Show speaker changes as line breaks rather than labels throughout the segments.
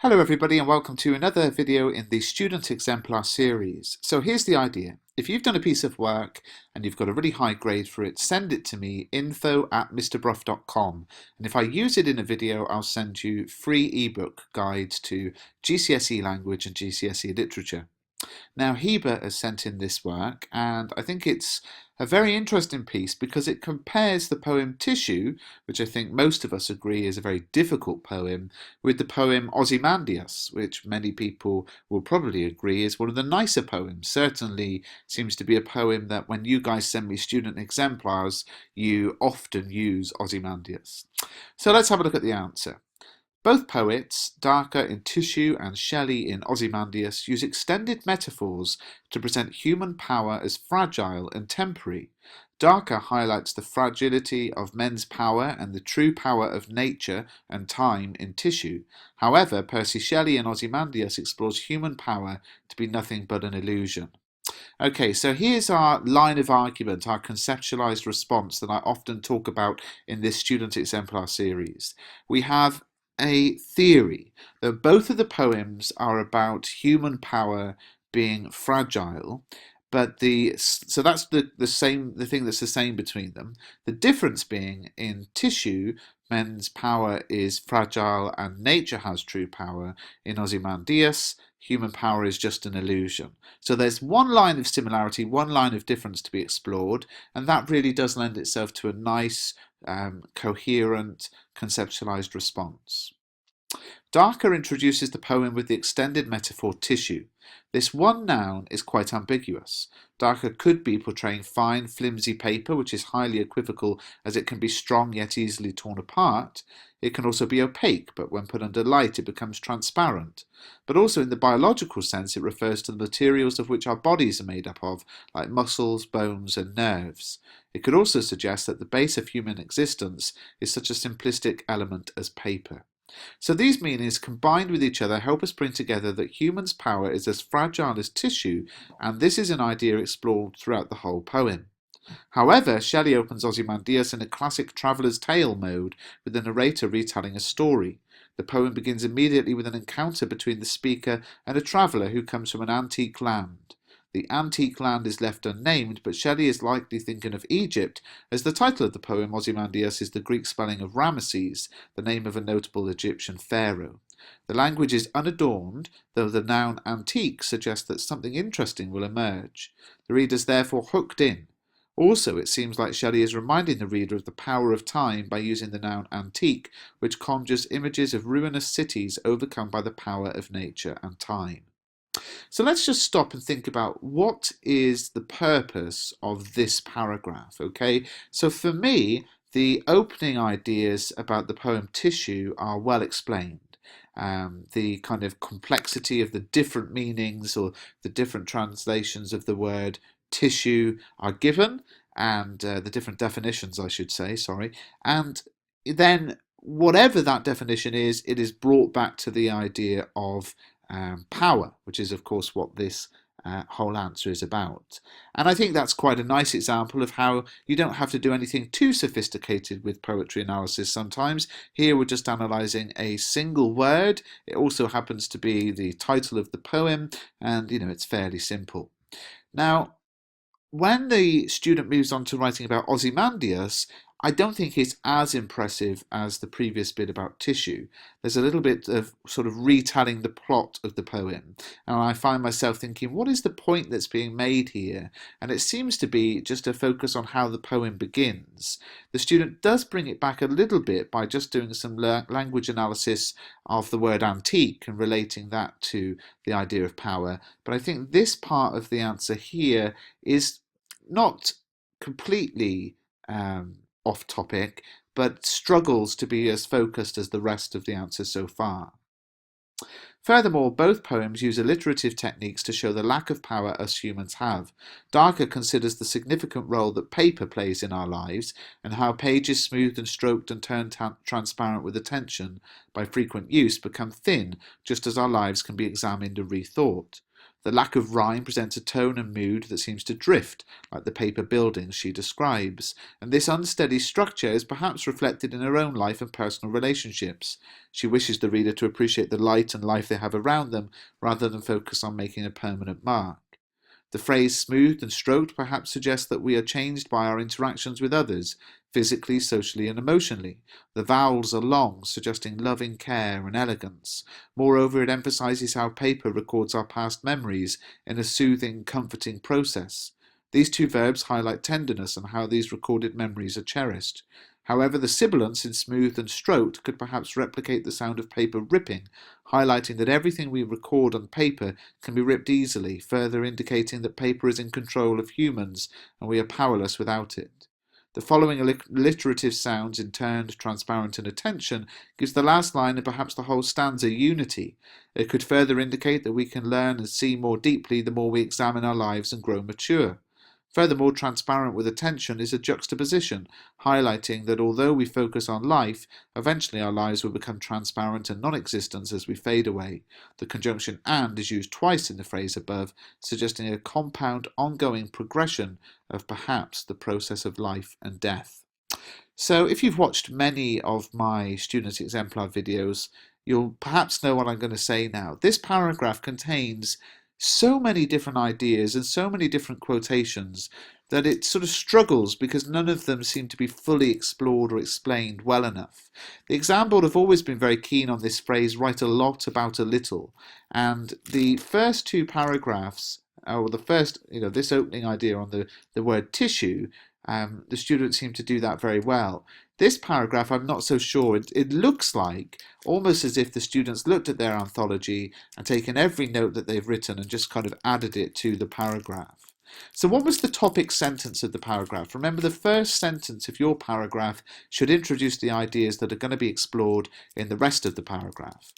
Hello everybody and welcome to another video in the Student Exemplar series. So here's the idea. If you've done a piece of work and you've got a really high grade for it, send it to me, info@mrbruff.com, and if I use it in a video, I'll send you free ebook guides to GCSE language and GCSE literature. Now, Heber has sent in this work, and I think it's a very interesting piece because it compares the poem Tissue, which I think most of us agree is a very difficult poem, with the poem Ozymandias, which many people will probably agree is one of the nicer poems. Certainly seems to be a poem that when you guys send me student exemplars, you often use Ozymandias. So let's have a look at the answer. Both poets, Darker in Tissue and Shelley in Ozymandias, use extended metaphors to present human power as fragile and temporary. Darker highlights the fragility of men's power and the true power of nature and time in Tissue. However, Percy Shelley in Ozymandias explores human power to be nothing but an illusion. Okay, so here's our line of argument, our conceptualized response that I often talk about in this student exemplar series. We have a theory that both of the poems are about human power being fragile, but so that's the thing that's the same between them. The difference being in Tissue, men's power is fragile and nature has true power. In Ozymandias, human power is just an illusion. So there's one line of similarity, one line of difference to be explored, and that really does lend itself to a nice, coherent, conceptualized response. Darker introduces the poem with the extended metaphor tissue. This one noun is quite ambiguous. Darker could be portraying fine, flimsy paper, which is highly equivocal as it can be strong yet easily torn apart. It can also be opaque, but when put under light it becomes transparent. But also in the biological sense it refers to the materials of which our bodies are made up of, like muscles, bones and nerves. It could also suggest that the base of human existence is such a simplistic element as paper. So these meanings combined with each other help us bring together that humans' power is as fragile as tissue, and this is an idea explored throughout the whole poem. However, Shelley opens Ozymandias in a classic traveller's tale mode, with the narrator retelling a story. The poem begins immediately with an encounter between the speaker and a traveller who comes from an antique land. The antique land is left unnamed, but Shelley is likely thinking of Egypt, as the title of the poem, Ozymandias, is the Greek spelling of Ramesses, the name of a notable Egyptian pharaoh. The language is unadorned, though the noun antique suggests that something interesting will emerge. The reader is therefore hooked in. Also, it seems like Shelley is reminding the reader of the power of time by using the noun antique, which conjures images of ruinous cities overcome by the power of nature and time. So let's just stop and think about what is the purpose of this paragraph, okay? So for me, the opening ideas about the poem Tissue are well explained. The kind of complexity of the different meanings or the different translations of the word tissue are given, and the different definitions, I should say, sorry, and then whatever that definition is, it is brought back to the idea of power, which is, of course, what this whole answer is about. And I think that's quite a nice example of how you don't have to do anything too sophisticated with poetry analysis sometimes. Here we're just analysing a single word. It also happens to be the title of the poem, and it's fairly simple. Now, when the student moves on to writing about Ozymandias, I don't think it's as impressive as the previous bit about tissue. There's a little bit of sort of retelling the plot of the poem, and I find myself thinking, what is the point that's being made here? And it seems to be just a focus on how the poem begins. The student does bring it back a little bit by just doing some language analysis of the word antique and relating that to the idea of power, but I think this part of the answer here is not completely off topic, but struggles to be as focused as the rest of the answer so far. Furthermore, both poems use alliterative techniques to show the lack of power us humans have. Darker considers the significant role that paper plays in our lives, and how pages smoothed and stroked and turned transparent with attention by frequent use become thin, just as our lives can be examined and rethought. The lack of rhyme presents a tone and mood that seems to drift, like the paper buildings she describes, and this unsteady structure is perhaps reflected in her own life and personal relationships. She wishes the reader to appreciate the light and life they have around them, rather than focus on making a permanent mark. The phrase smoothed and stroked perhaps suggests that we are changed by our interactions with others, physically, socially, and emotionally. The vowels are long, suggesting loving care and elegance. Moreover, it emphasizes how paper records our past memories in a soothing, comforting process. These two verbs highlight tenderness and how these recorded memories are cherished. However, the sibilance in smoothed and stroked could perhaps replicate the sound of paper ripping, highlighting that everything we record on paper can be ripped easily, further indicating that paper is in control of humans and we are powerless without it. The following alliterative sounds, interned, transparent, and attention, gives the last line and perhaps the whole stanza unity. It could further indicate that we can learn and see more deeply the more we examine our lives and grow mature. Furthermore, transparent with attention is a juxtaposition, highlighting that although we focus on life, eventually our lives will become transparent and non-existent as we fade away. The conjunction and is used twice in the phrase above, suggesting a compound, ongoing progression of perhaps the process of life and death. So if you've watched many of my student exemplar videos, you'll perhaps know what I'm going to say now. This paragraph contains so many different ideas and so many different quotations that it sort of struggles because none of them seem to be fully explored or explained well enough. The exam board have always been very keen on this phrase, write a lot about a little, and the first two paragraphs, or the first, this opening idea on the word tissue, the students seem to do that very well. This paragraph, I'm not so sure. It looks like almost as if the students looked at their anthology and taken every note that they've written and just kind of added it to the paragraph. So what was the topic sentence of the paragraph? Remember, the first sentence of your paragraph should introduce the ideas that are going to be explored in the rest of the paragraph.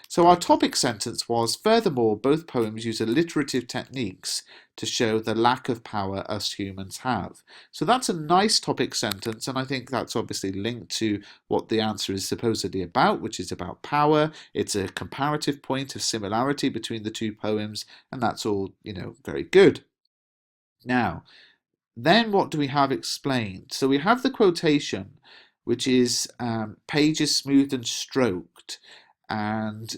So our topic sentence was, furthermore, both poems use alliterative techniques to show the lack of power us humans have. So that's a nice topic sentence, and I think that's obviously linked to what the answer is supposedly about, which is about power. It's a comparative point of similarity between the two poems, and that's all, very good. Now, then what do we have explained? So we have the quotation, which is pages smoothed and stroked, and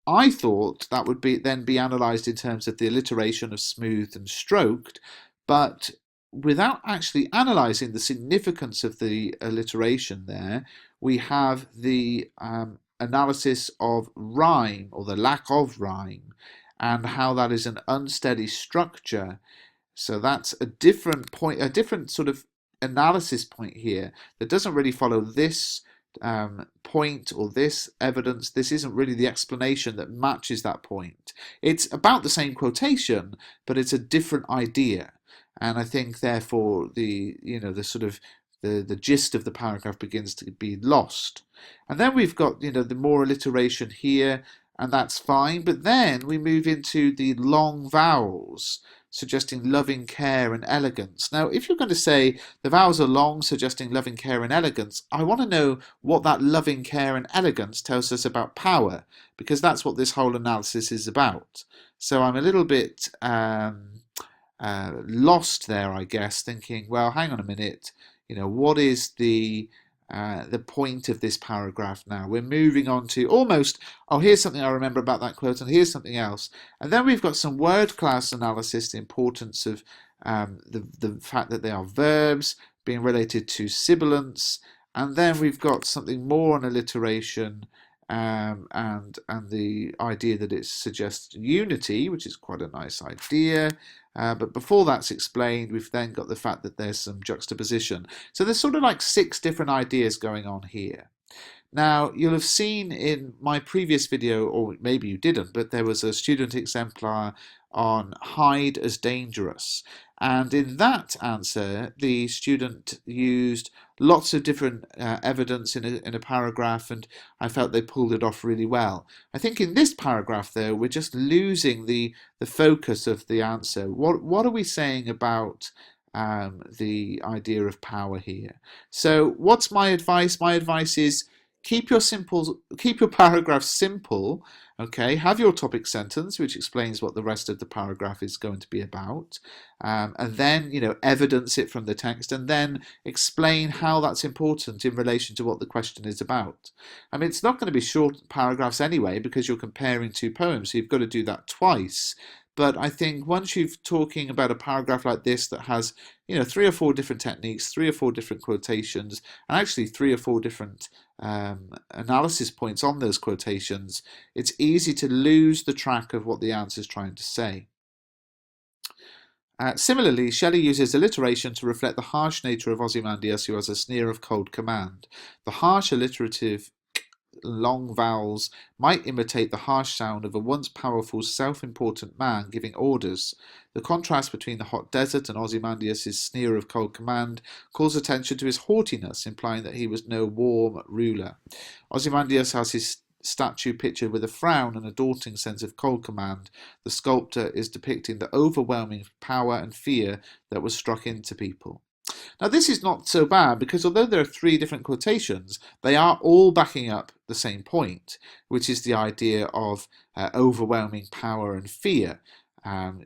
I thought that would then be analysed in terms of the alliteration of smoothed and stroked, but without actually analysing the significance of the alliteration there, we have the analysis of rhyme, or the lack of rhyme, and how that is an unsteady structure. So that's a different point, a different sort of analysis point here that doesn't really follow this point or this evidence. This isn't really the explanation that matches that point. It's about the same quotation, but it's a different idea, and I think therefore the sort of the gist of the paragraph begins to be lost. And then we've got the more alliteration here, and that's fine, but then we move into the long vowels, suggesting loving care and elegance. Now, if you're going to say the vowels are long, suggesting loving care and elegance, I want to know what that loving care and elegance tells us about power, because that's what this whole analysis is about. So I'm a little bit lost there, I guess, thinking, well, hang on a minute, what is the point of this paragraph now? We're moving on to almost, oh, here's something I remember about that quote, and here's something else. And then we've got some word class analysis, the importance of the fact that they are verbs being related to sibilance, and then we've got something more on alliteration, and the idea that it suggests unity, which is quite a nice idea. But before that's explained, we've then got the fact that there's some juxtaposition. So there's sort of like 6 different ideas going on here. Now, you'll have seen in my previous video, or maybe you didn't, but there was a student exemplar on hide as dangerous. And in that answer, the student used lots of different evidence in a paragraph, and I felt they pulled it off really well. I think in this paragraph, though, we're just losing the focus of the answer. What are we saying about the idea of power here? So what's my advice? My advice is keep your paragraph simple. Okay, have your topic sentence, which explains what the rest of the paragraph is going to be about, and then evidence it from the text, and then explain how that's important in relation to what the question is about. I mean, it's not going to be short paragraphs anyway because you're comparing two poems, so you've got to do that twice. But I think once you're talking about a paragraph like this that has, three or four different techniques, three or four different quotations, and actually three or four different analysis points on those quotations, it's easy to lose the track of what the answer is trying to say. Similarly, Shelley uses alliteration to reflect the harsh nature of Ozymandias, who has a sneer of cold command. The harsh alliterative long vowels might imitate the harsh sound of a once powerful, self-important man giving orders. The contrast between the hot desert and Ozymandias' sneer of cold command calls attention to his haughtiness, implying that he was no warm ruler. Ozymandias has his statue pictured with a frown and a daunting sense of cold command. The sculptor is depicting the overwhelming power and fear that was struck into people. Now, this is not so bad because although there are three different quotations, they are all backing up the same point, which is the idea of overwhelming power and fear,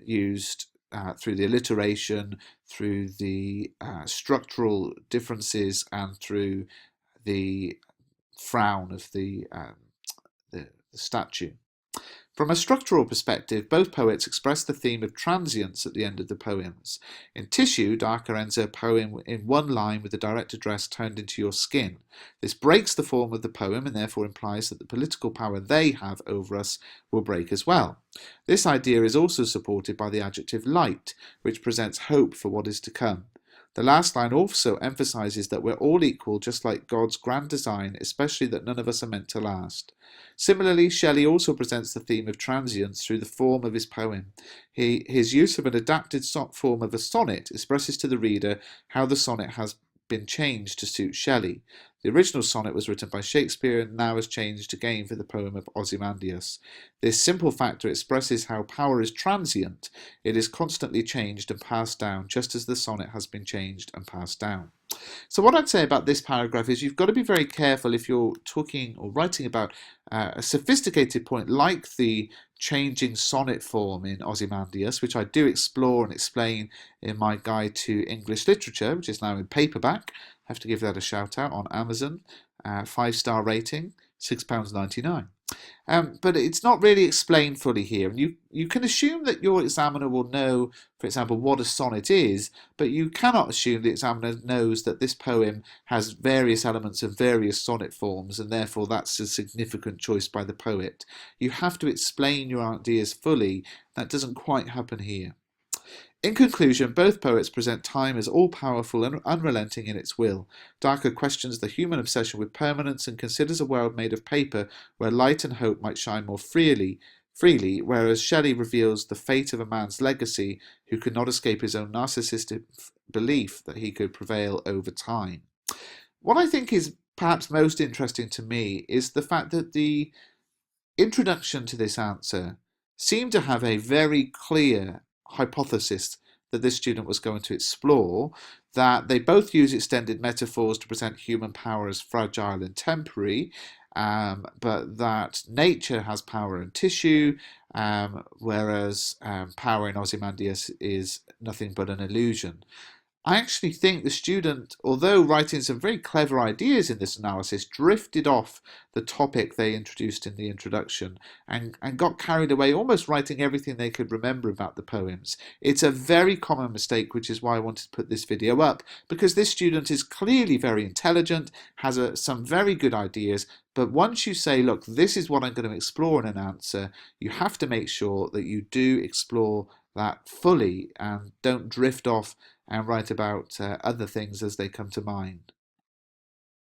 used through the alliteration, through the structural differences, and through the frown of the statue. From a structural perspective, both poets express the theme of transience at the end of the poems. In Tissue, Dacre ends her poem in one line with the direct address turned into your skin. This breaks the form of the poem and therefore implies that the political power they have over us will break as well. This idea is also supported by the adjective light, which presents hope for what is to come. The last line also emphasizes that we're all equal, just like God's grand design, especially that none of us are meant to last. Similarly, Shelley also presents the theme of transience through the form of his poem. His use of an adapted form of a sonnet expresses to the reader how the sonnet has been changed to suit Shelley. The original sonnet was written by Shakespeare and now has changed again for the poem of Ozymandias. This simple factor expresses how power is transient. It is constantly changed and passed down, just as the sonnet has been changed and passed down. So what I'd say about this paragraph is you've got to be very careful if you're talking or writing about a sophisticated point like the changing sonnet form in Ozymandias, which I do explore and explain in my guide to English literature, which is now in paperback. I have to give that a shout out on Amazon. 5-star rating, £6.99. But it's not really explained fully here. And you can assume that your examiner will know, for example, what a sonnet is, but you cannot assume the examiner knows that this poem has various elements of various sonnet forms, and therefore that's a significant choice by the poet. You have to explain your ideas fully. That doesn't quite happen here. In conclusion, both poets present time as all-powerful and unrelenting in its will. Dacre questions the human obsession with permanence and considers a world made of paper where light and hope might shine more freely, whereas Shelley reveals the fate of a man's legacy who could not escape his own narcissistic belief that he could prevail over time. What I think is perhaps most interesting to me is the fact that the introduction to this answer seemed to have a very clear hypothesis that this student was going to explore, that they both use extended metaphors to present human power as fragile and temporary, but that nature has power in tissue, whereas power in Ozymandias is nothing but an illusion. I actually think the student, although writing some very clever ideas in this analysis, drifted off the topic they introduced in the introduction and got carried away, almost writing everything they could remember about the poems. It's a very common mistake, which is why I wanted to put this video up, because this student is clearly very intelligent, has some very good ideas, but once you say, look, this is what I'm going to explore in an answer, you have to make sure that you do explore that fully and don't drift off and write about other things as they come to mind.